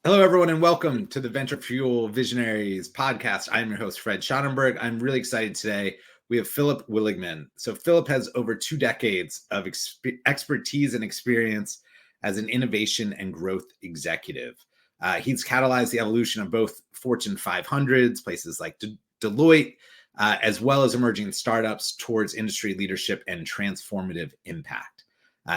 Hello, everyone, and welcome to the Venture Fuel Visionaries podcast. I'm your host, Fred Schonenberg. I'm really excited today. We have Philipp Willigmann. So Philipp has over 2 decades of expertise and experience as an innovation and growth executive. He's catalyzed the evolution of both Fortune 500s, places like Deloitte, as well as emerging startups towards industry leadership and transformative impact.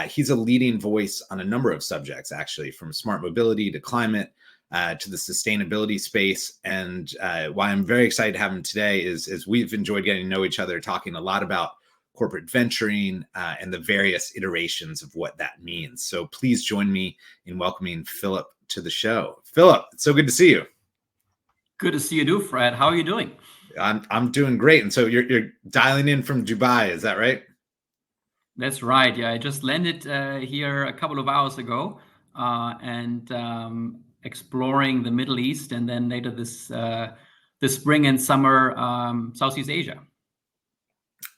He's a leading voice on a number of subjects, actually, from smart mobility to climate, to the sustainability space. And why I'm very excited to have him today is we've enjoyed getting to know each other, talking a lot about corporate venturing and the various iterations of what that means. So please join me in welcoming Philipp to the show. Philipp, it's so good to see you. Good to see you too, Fred. How are you doing? I'm doing great. And so you're dialing in from Dubai, is that right? That's right. Yeah, I just landed here a couple of hours ago and exploring the Middle East, and then later this spring and summer Southeast Asia.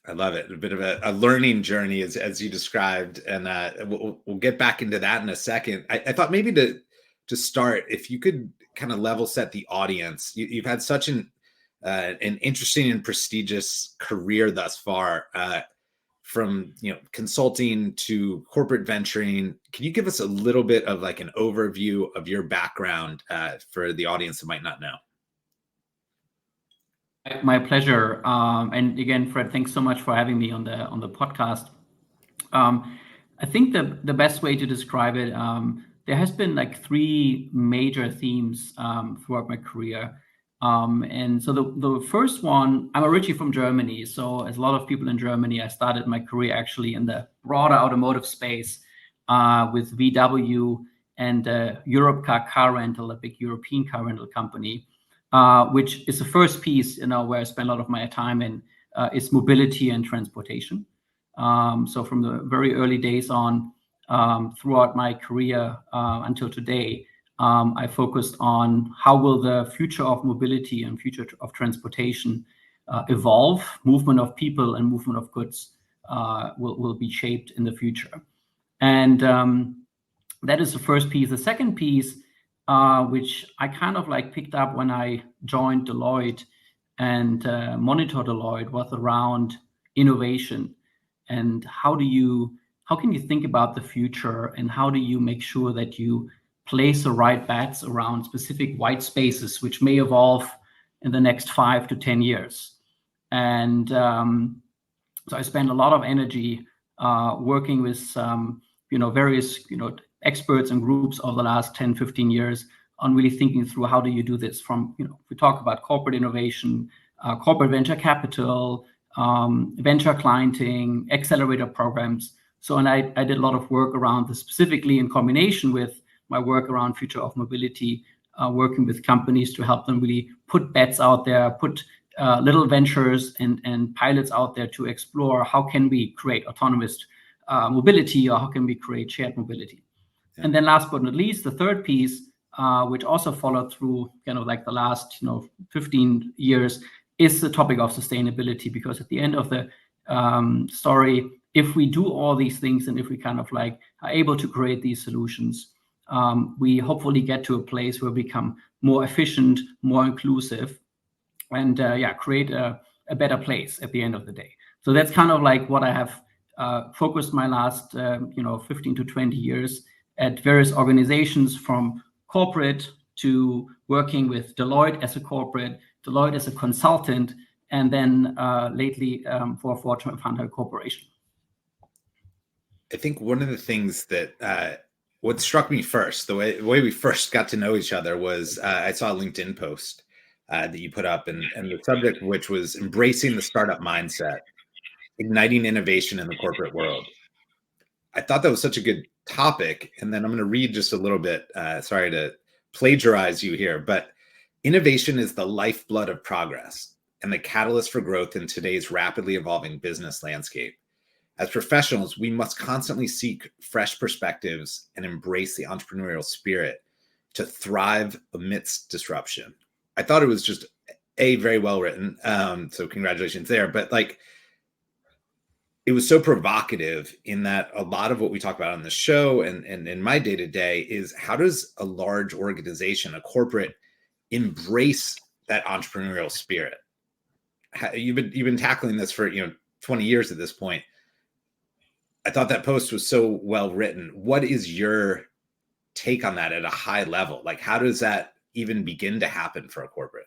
I love it. A bit of a learning journey, as you described, and we'll get back into that in a second. I thought maybe to start, if you could kind of level set the audience. You've had such an interesting and prestigious career thus far. From consulting to corporate venturing. Can you give us a little bit of like an overview of your background for the audience that might not know? My pleasure. And again, Fred, thanks so much for having me on the podcast. I think the best way to describe it, there has been like 3 major themes throughout my career. And so the first one, I'm originally from Germany. So as a lot of people in Germany, I started my career actually in the broader automotive space with VW and Europcar car rental, a big European car rental company, which is the first piece, where I spent a lot of my time in is mobility and transportation. So from the very early days on, throughout my career until today, I focused on how will the future of mobility and future of transportation evolve. Movement of people and movement of goods will be shaped in the future. And that is the first piece. The second piece, which I kind of like picked up when I joined Deloitte and monitored Deloitte, was around innovation and how can you think about the future, and how do you make sure that you place the right bets around specific white spaces, which may evolve in the next 5 to 10 years. And so I spend a lot of energy working with various experts and groups over the last 10, 15 years on really thinking through how do you do this from, we talk about corporate innovation, corporate venture capital, venture clienting, accelerator programs. So, and I did a lot of work around this specifically in combination with my work around future of mobility, working with companies to help them really put bets out there, put little ventures and pilots out there to explore how can we create autonomous mobility, or how can we create shared mobility. Yeah. And then last but not least, the third piece, which also followed through kind of like the last 15 years, is the topic of sustainability. Because at the end of the story, if we do all these things and if we kind of like are able to create these solutions, we hopefully get to a place where we become more efficient, more inclusive, and create a better place at the end of the day. So that's kind of like what I have focused my last 15 to 20 years at various organizations, from corporate to working with Deloitte as a corporate, Deloitte as a consultant, and then lately for Fortune 500 Corporation. I think one of the things that what struck me first, the way we first got to know each other, was I saw a LinkedIn post that you put up, and the subject of which was embracing the startup mindset, igniting innovation in the corporate world. I thought that was such a good topic. And then I'm going to read just a little bit. Sorry to plagiarize you here, but innovation is the lifeblood of progress and the catalyst for growth in today's rapidly evolving business landscape. As professionals, we must constantly seek fresh perspectives and embrace the entrepreneurial spirit to thrive amidst disruption. I thought it was just very well written. So congratulations there. But like, it was so provocative in that a lot of what we talk about on the show and in my day-to-day is how does a large organization, a corporate, embrace that entrepreneurial spirit? You've been tackling this for 20 years at this point. I thought that post was so well written. What is your take on that at a high level? Like, how does that even begin to happen for a corporate?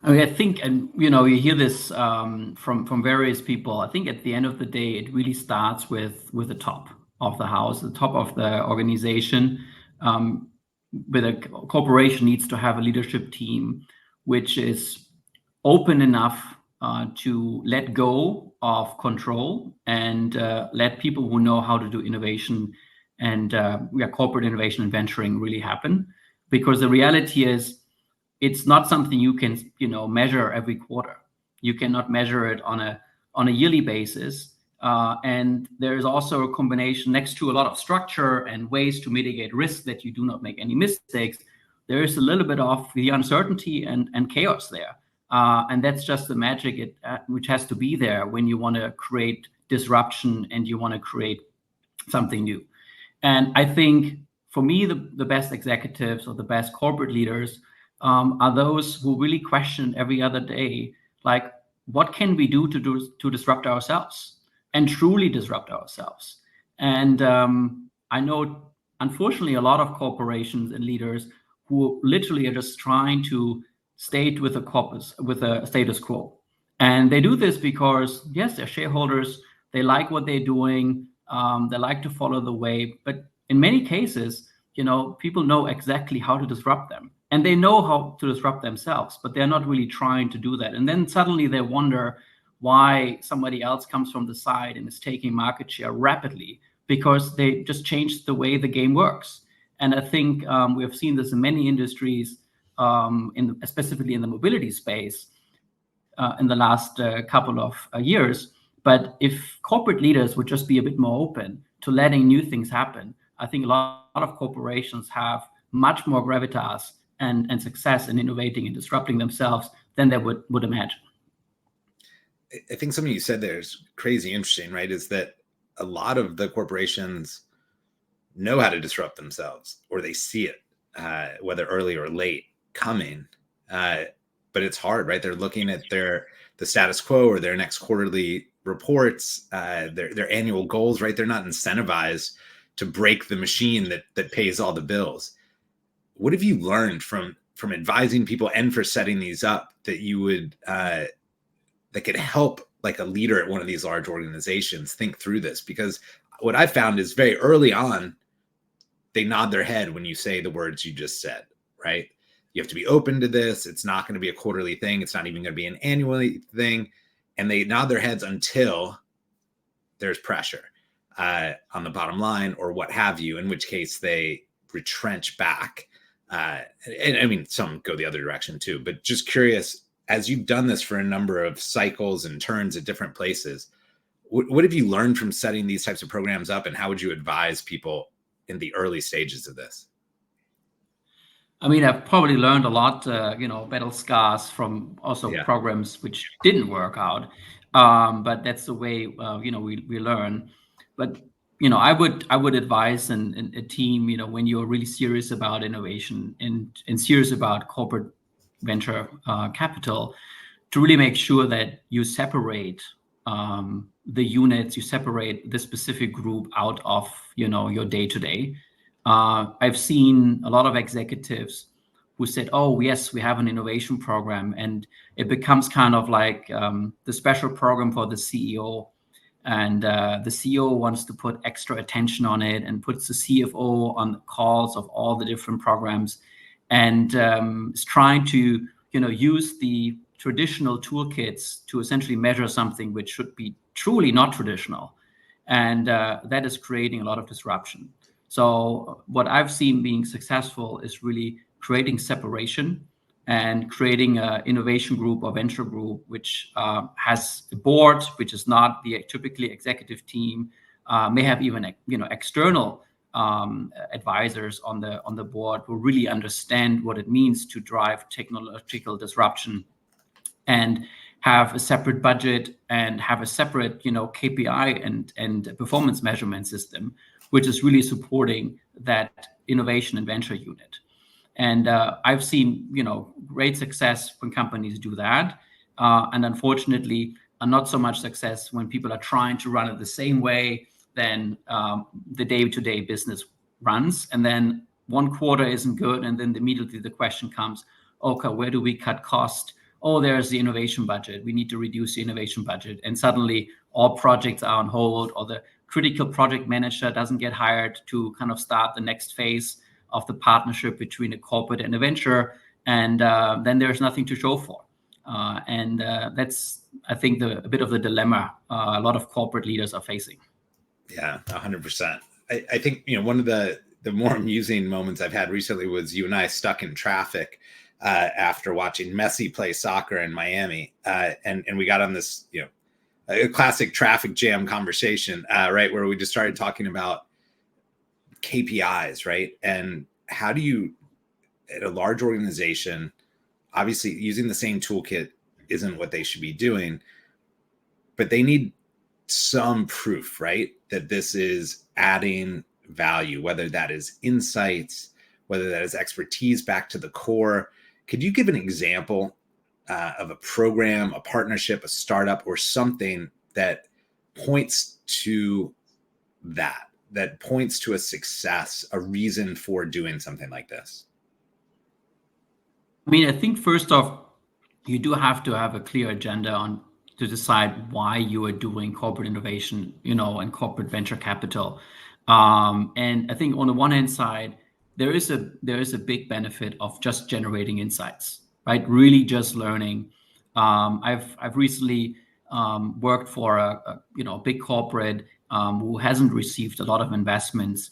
I mean, I think, and you hear this from various people. I think at the end of the day, it really starts with the top of the house, the top of the organization. But a corporation needs to have a leadership team which is open enough to let go of control and let people who know how to do innovation and corporate innovation and venturing really happen. Because the reality is, it's not something you can measure every quarter. You cannot measure it on a yearly basis. And there is also a combination next to a lot of structure and ways to mitigate risk that you do not make any mistakes. There is a little bit of the uncertainty and chaos there. And that's just the magic which has to be there when you want to create disruption and you want to create something new. And I think for me, the best executives or the best corporate leaders are those who really question every other day, like, what can we do to disrupt ourselves and truly disrupt ourselves? And I know, unfortunately, a lot of corporations and leaders who literally are just trying to stay with a status quo. And they do this because, yes, they're shareholders. They like what they're doing. They like to follow the wave. But in many cases, people know exactly how to disrupt them. And they know how to disrupt themselves, but they're not really trying to do that. And then suddenly they wonder why somebody else comes from the side and is taking market share rapidly, because they just changed the way the game works. And I think we have seen this in many industries, specifically in the mobility space, in the last couple of years. But if corporate leaders would just be a bit more open to letting new things happen, I think a lot of corporations have much more gravitas and success in innovating and disrupting themselves than they would imagine. I think something you said there is crazy interesting, right? Is that a lot of the corporations know how to disrupt themselves, or they see it, whether early or late, coming. But it's hard, right? They're looking at the status quo or their next quarterly reports, their annual goals, right? They're not incentivized to break the machine that pays all the bills. What have you learned from advising people and for setting these up that you would that could help, like, a leader at one of these large organizations think through this? Because what I found is very early on, they nod their head when you say the words you just said, right? You have to be open to this. It's not going to be a quarterly thing. It's not even going to be an annual thing. And they nod their heads until there's pressure on the bottom line or what have you, in which case they retrench back. And I mean, some go the other direction too, but just curious, as you've done this for a number of cycles and turns at different places, what have you learned from setting these types of programs up, and how would you advise people in the early stages of this? I mean, I've probably learned a lot, battle scars from also programs which didn't work out. But that's the way, we learn. But, I would advise a team, when you're really serious about innovation and serious about corporate venture capital, to really make sure that you separate the units, you separate the specific group out of, your day-to-day. I've seen a lot of executives who said, oh, yes, we have an innovation program. And it becomes kind of like the special program for the CEO. And the CEO wants to put extra attention on it and puts the CFO on the calls of all the different programs, and is trying to, use the traditional toolkits to essentially measure something which should be truly not traditional. And that is creating a lot of disruption. So what I've seen being successful is really creating separation and creating an innovation group or venture group, which has a board, which is not the typically executive team, may have even external advisors on the board who really understand what it means to drive technological disruption, and have a separate budget and have a separate, KPI and performance measurement system, which is really supporting that innovation and venture unit. And I've seen, great success when companies do that, and unfortunately, not so much success when people are trying to run it the same way than the day-to-day business runs. And then one quarter isn't good, and then immediately the question comes, okay, where do we cut cost? Oh, there's the innovation budget. We need to reduce the innovation budget. And suddenly all projects are on hold, or the critical project manager doesn't get hired to kind of start the next phase of the partnership between a corporate and a venture. And then there's nothing to show for. And that's, I think, a bit of the dilemma a lot of corporate leaders are facing. Yeah, 100%. I think, one of the more amusing moments I've had recently was you and I stuck in traffic after watching Messi play soccer in Miami. And we got on this, a classic traffic jam conversation, right, where we just started talking about KPIs, right? And how do you, at a large organization, obviously using the same toolkit isn't what they should be doing, but they need some proof, right, that this is adding value, whether that is insights, whether that is expertise back to the core. Could you give an example of a program, a partnership, a startup, or something that points to that points to a success, a reason for doing something like this? I mean, I think first off, you do have to have a clear agenda to decide why you are doing corporate innovation, and corporate venture capital. And I think on the one hand side, there is a big benefit of just generating insights, right? Really just learning. I've recently worked for a big corporate who hasn't received a lot of investments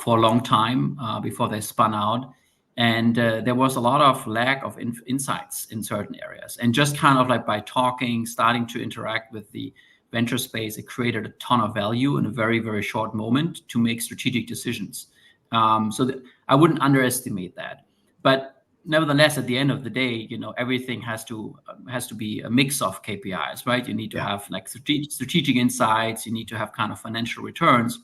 for a long time before they spun out. And there was a lot of lack of insights in certain areas. And just kind of like by talking, starting to interact with the venture space, it created a ton of value in a very, very short moment to make strategic decisions. So I wouldn't underestimate that. But nevertheless, at the end of the day, everything has to be a mix of KPIs, right? You need to have like strategic insights. You need to have kind of financial returns.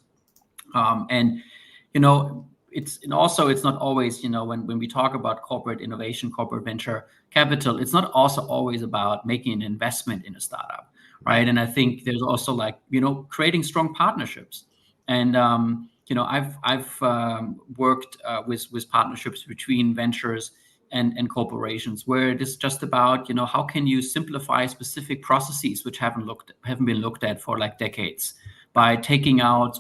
It's not always, when we talk about corporate innovation, corporate venture capital, it's not also always about making an investment in a startup, right? And I think there's also like, creating strong partnerships. And, I've worked with partnerships between ventures and corporations where it is just about, how can you simplify specific processes which haven't been looked at for like decades by taking out,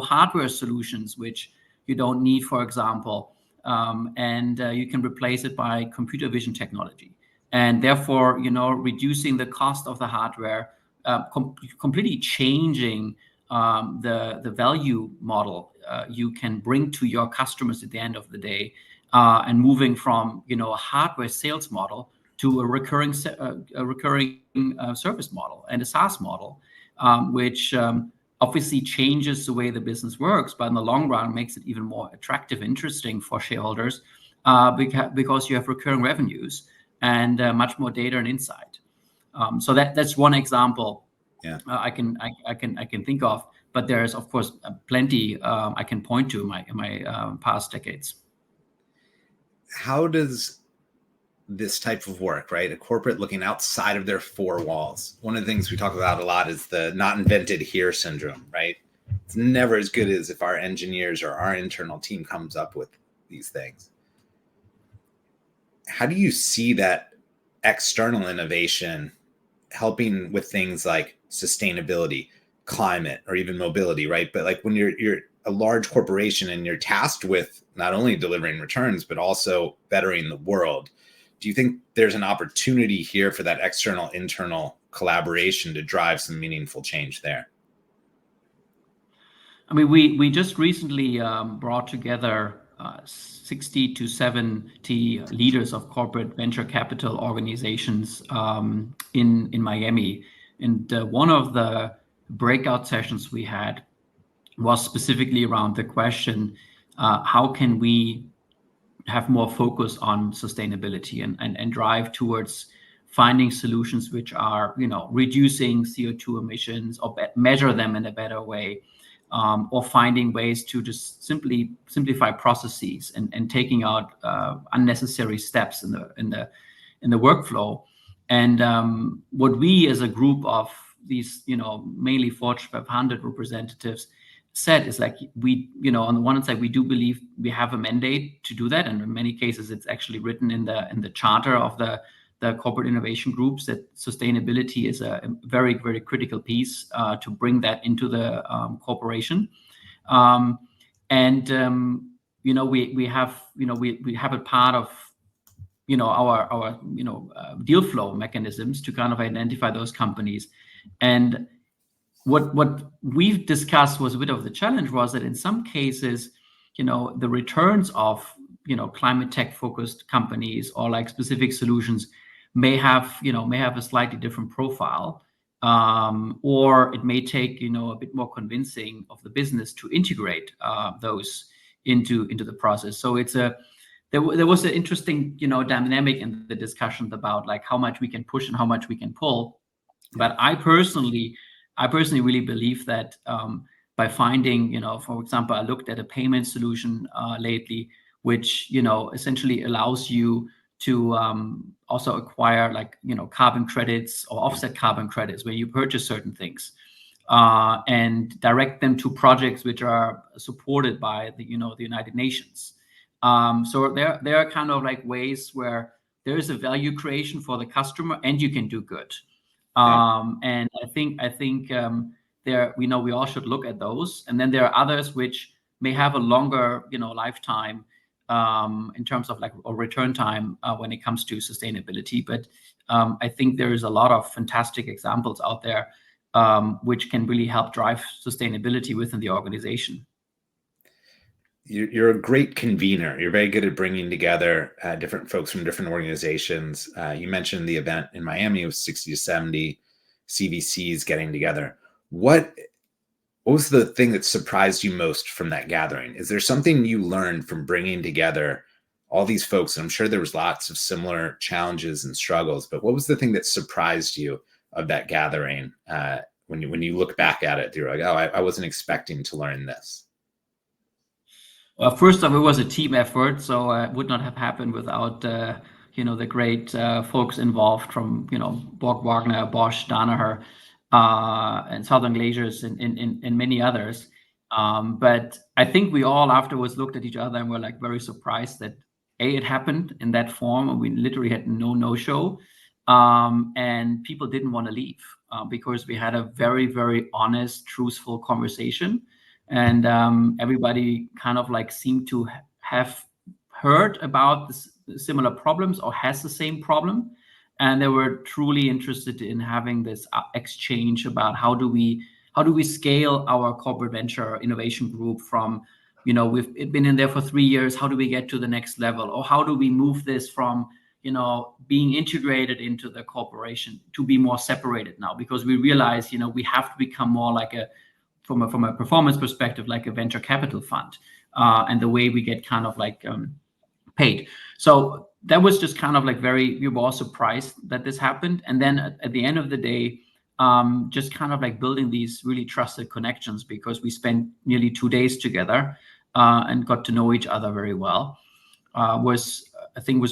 hardware solutions which you don't need, for example, and you can replace it by computer vision technology, and therefore, reducing the cost of the hardware, completely changing the value model you can bring to your customers at the end of the day, and moving from a hardware sales model to a recurring service model and a SaaS model, which obviously changes the way the business works, but in the long run makes it even more attractive, interesting for shareholders, because you have recurring revenues and much more data and insight. So that's one example. Yeah. I can think of, but there's of course plenty I can point to in my past decades. How does this type of work, right, a corporate looking outside of their four walls, one of the things we talk about a lot is the not invented here syndrome, right? It's never as good as if our engineers or our internal team comes up with these things. How do you see that external innovation helping with things like sustainability, climate, or even mobility, right? But like when you're a large corporation and you're tasked with not only delivering returns, but also bettering the world, do you think there's an opportunity here for that external internal collaboration to drive some meaningful change there? I mean, we just recently brought together 60 to 70 leaders of corporate venture capital organizations in Miami. And one of the breakout sessions we had was specifically around the question, how can we have more focus on sustainability and drive towards finding solutions which are, reducing CO2 emissions or measure them in a better way, or finding ways to just simply simplify processes and taking out unnecessary steps in the workflow. And what we as a group of these, mainly Fortune 500 representatives said is like, we, on the one side, we do believe we have a mandate to do that. And in many cases, it's actually written in the charter of the corporate innovation groups that sustainability is a very, very critical piece to bring that into the corporation. We have a part of our deal flow mechanisms to kind of identify those companies. And what we've discussed was a bit of the challenge was that in some cases, the returns of climate tech focused companies or like specific solutions may have a slightly different profile, or it may take a bit more convincing of the business to integrate those into the process. So there was an interesting dynamic in the discussions about like how much we can push and how much we can pull. But I personally really believe that by finding, for example, I looked at a payment solution lately, which essentially allows you to also acquire like carbon credits or offset carbon credits when you purchase certain things, and direct them to projects which are supported by the United Nations. So there are kind of like ways where there is a value creation for the customer and you can do good. And I think there, we all should look at those. And then there are others which may have a longer, lifetime in terms of like a return time when it comes to sustainability. But I think there is a lot of fantastic examples out there which can really help drive sustainability within the organization. You're a great convener. You're very good at bringing together different folks from different organizations. You mentioned the event in Miami with 60 to 70 CVCs getting together. What was the thing that surprised you most from that gathering? Is there something you learned from bringing together all these folks? And I'm sure there was lots of similar challenges and struggles, but what was the thing that surprised you of that gathering? When you look back at it, you're like, oh, I wasn't expecting to learn this. Well, first off, it was a team effort, so it would not have happened without the great folks involved from Borg Wagner, Bosch, Danaher, and Southern Glaciers, and many others. But I think we all afterwards looked at each other and were like very surprised that it happened in that form, and we literally had no show, and people didn't want to leave because we had a very, very honest, truthful conversation. And everybody kind of like seemed to have heard about similar problems or has the same problem. And they were truly interested in having this exchange about how do we scale our corporate venture innovation group from, we've been in there for 3 years. How do we get to the next level? Or how do we move this from, being integrated into the corporation to be more separated now? Because we realize, we have to become more like from a performance perspective, like a venture capital fund, and the way we get kind of like paid. So that was just kind of like we were all surprised that this happened. And then at the end of the day, just kind of like building these really trusted connections, because we spent nearly 2 days together and got to know each other very well, was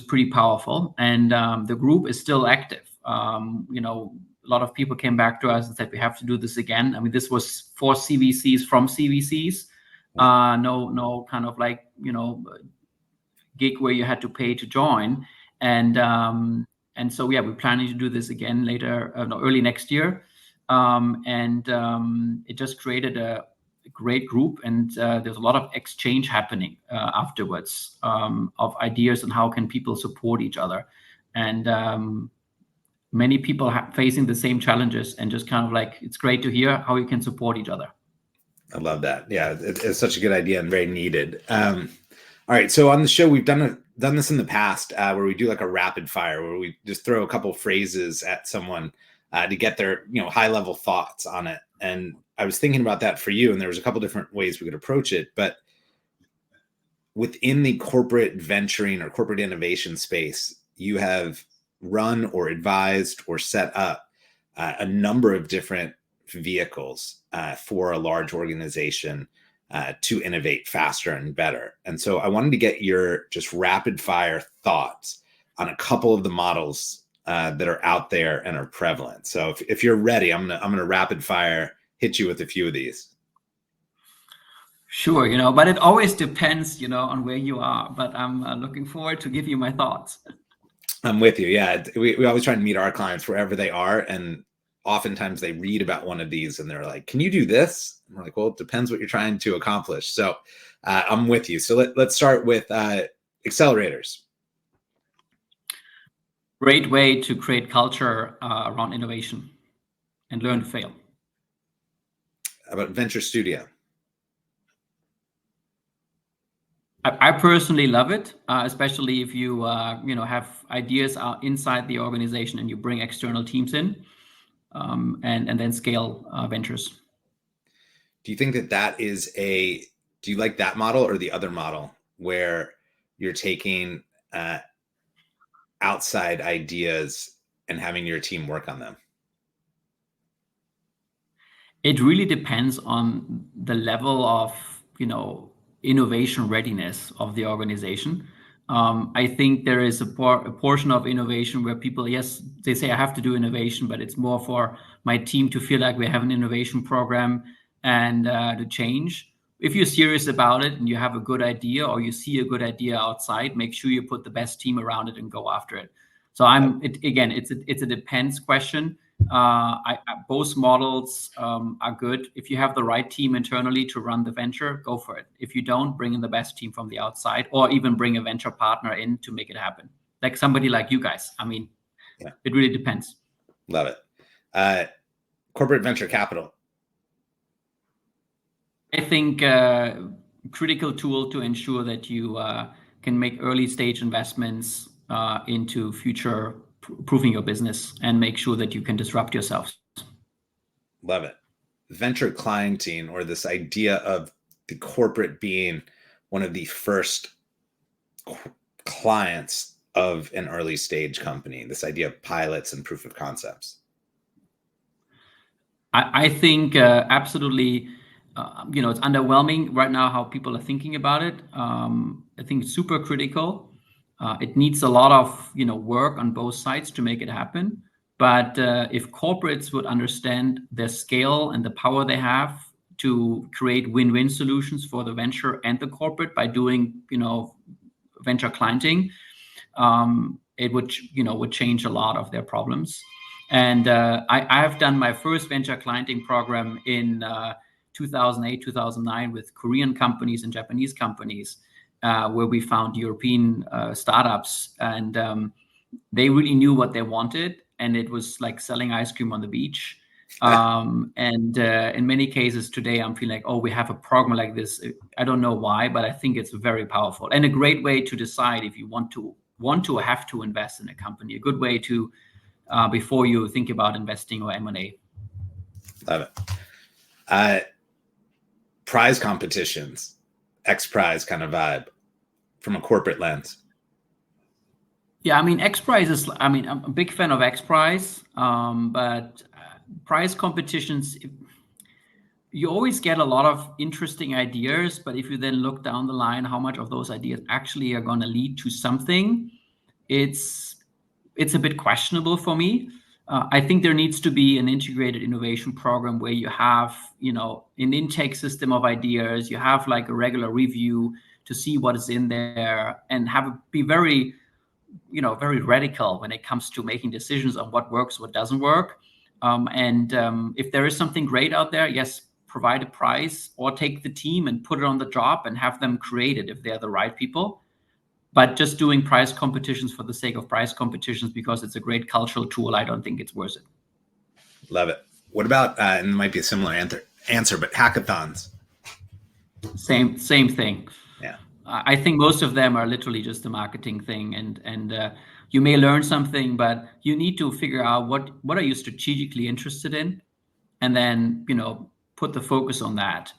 pretty powerful. And the group is still active. A lot of people came back to us and said, we have to do this again. I mean, this was for CVCs from CVCs, no kind of like, gig where you had to pay to join. And so, yeah, we're planning to do this again early next year. It just created a great group. And there's a lot of exchange happening afterwards of ideas on how can people support each other. And many people facing the same challenges, and just kind of like, it's great to hear how you can support each other. I love that. Yeah, it's such a good idea and very needed. All right, so on the show, we've done this in the past where we do like a rapid fire, where we just throw a couple phrases at someone to get their high level thoughts on it. And I was thinking about that for you, and there was a couple different ways we could approach it. But within the corporate venturing or corporate innovation space, you have run or advised or set up a number of different vehicles for a large organization to innovate faster and better. And so I wanted to get your just rapid fire thoughts on a couple of the models that are out there and are prevalent. So if you're ready, I'm gonna rapid fire hit you with a few of these. Sure, but it always depends, on where you are. But I'm looking forward to give you my thoughts. I'm with you. Yeah, we always try and meet our clients wherever they are, and oftentimes they read about one of these and they're like, "Can you do this?" And we're like, "Well, it depends what you're trying to accomplish." So I'm with you. So let's start with accelerators. Great way to create culture around innovation and learn to fail. How about venture studio? I personally love it, especially if you have ideas inside the organization and you bring external teams in, and then scale ventures. Do you think that is do you like that model or the other model where you're taking outside ideas and having your team work on them? It really depends on the level of, innovation readiness of the organization. I think there is a portion of innovation where people, yes, they say I have to do innovation, but it's more for my team to feel like we have an innovation program and to change. If you're serious about it and you have a good idea or you see a good idea outside, make sure you put the best team around it and go after it. So it's a depends question. Both models are good. If you have the right team internally to run the venture, go for it. If you don't, bring in the best team from the outside, or even bring a venture partner in to make it happen. Like somebody like you guys. It really depends. Love it. Corporate venture capital. I think critical tool to ensure that you can make early stage investments into future proving your business and make sure that you can disrupt yourselves. Love it. Venture clienting, or this idea of the corporate being one of the first clients of an early stage company, this idea of pilots and proof of concepts. I think absolutely, it's underwhelming right now how people are thinking about it. I think it's super critical. It needs a lot of work on both sides to make it happen. But if corporates would understand their scale and the power they have to create win-win solutions for the venture and the corporate by doing venture clienting, it would change a lot of their problems. And I have done my first venture clienting program in 2008, 2009 with Korean companies and Japanese companies. Where we found European startups, and they really knew what they wanted, and it was like selling ice cream on the beach. And in many cases today, I'm feeling like, oh, we have a program like this. I don't know why, but I think it's very powerful and a great way to decide if you want to or have to invest in a company. A good way to before you think about investing or M&A. Love it. Prize competitions, X Prize kind of vibe from a corporate lens. Yeah, X Prize is, I'm a big fan of X Prize, but prize competitions, you always get a lot of interesting ideas, but if you then look down the line, how much of those ideas actually are going to lead to something, it's a bit questionable for me. I think there needs to be an integrated innovation program where you have, an intake system of ideas, you have like a regular review to see what is in there, and be very, very radical when it comes to making decisions on what works, what doesn't work. If there is something great out there, yes, provide a prize or take the team and put it on the job and have them create it if they're the right people. But just doing prize competitions for the sake of prize competitions because it's a great cultural tool, I don't think it's worth it. Love it. What about, and it might be a similar answer, but hackathons? Same thing. Yeah. I think most of them are literally just a marketing thing, and you may learn something, but you need to figure out what are you strategically interested in, and then put the focus on that,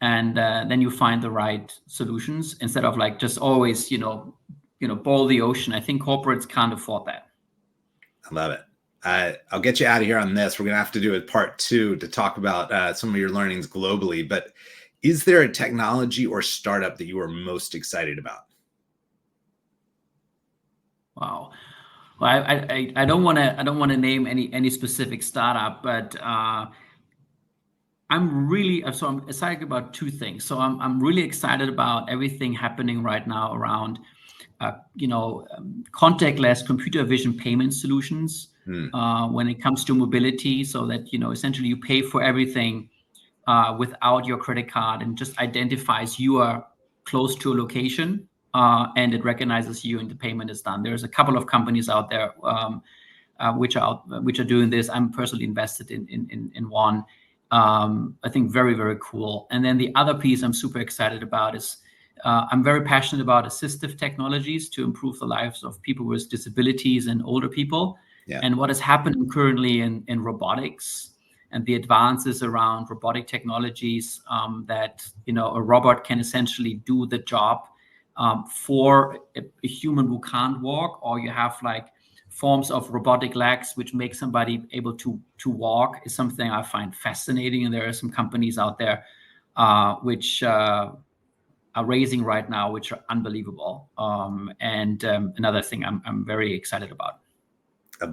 and then you find the right solutions instead of like just always boil the ocean. I think corporates can't afford that. I love it. I'll get you out of here on this. We're going to have to do a part 2 to talk about some of your learnings globally. But is there a technology or startup that you are most excited about? Wow. Well, I don't want to name any specific startup, but I'm excited about 2 things. So I'm really excited about everything happening right now around contactless computer vision payment solutions when it comes to mobility, so that essentially you pay for everything without your credit card, and just identifies you are close to a location, and it recognizes you and the payment is done. There's a couple of companies out there which are doing this. I'm personally invested in one. I think very, very cool. And then the other piece I'm super excited about is I'm very passionate about assistive technologies to improve the lives of people with disabilities and older people. Yeah. And what is happening currently in robotics and the advances around robotic technologies, that a robot can essentially do the job for a human who can't walk, or you have like forms of robotic legs which make somebody able to walk, is something I find fascinating. And there are some companies out there which are raising right now, which are unbelievable. And another thing I'm very excited about.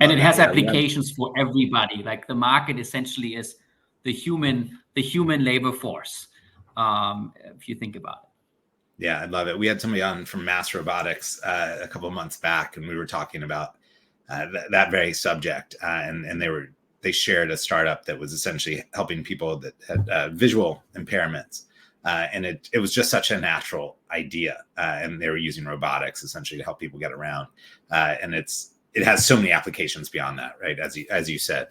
And it has applications for everybody. Like the market essentially is the human labor force, if you think about it. Yeah, I love it. We had somebody on from Mass Robotics a couple of months back, and we were talking about that very subject. And they shared a startup that was essentially helping people that had visual impairments. And it was just such a natural idea. And they were using robotics essentially to help people get around. And it has so many applications beyond that, right? As you said.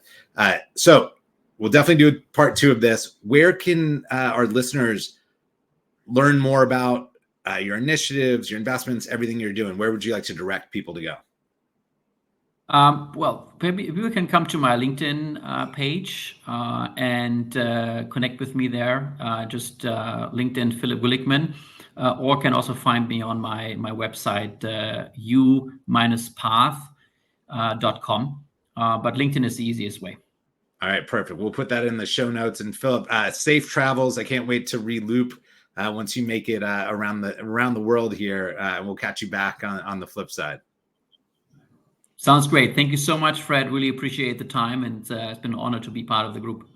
So we'll definitely do part 2 of this. Where can our listeners learn more about your initiatives, your investments, everything you're doing? Where would you like to direct people to go? Well, maybe you can come to my LinkedIn page and connect with me there. Just LinkedIn Philipp Willigmann, or can also find me on my website, u-path.com. But LinkedIn is the easiest way. All right, perfect. We'll put that in the show notes. And Philipp, safe travels. I can't wait to re-loop once you make it around the world here. We'll catch you back on the flip side. Sounds great. Thank you so much, Fred. Really appreciate the time, and it's been an honor to be part of the group.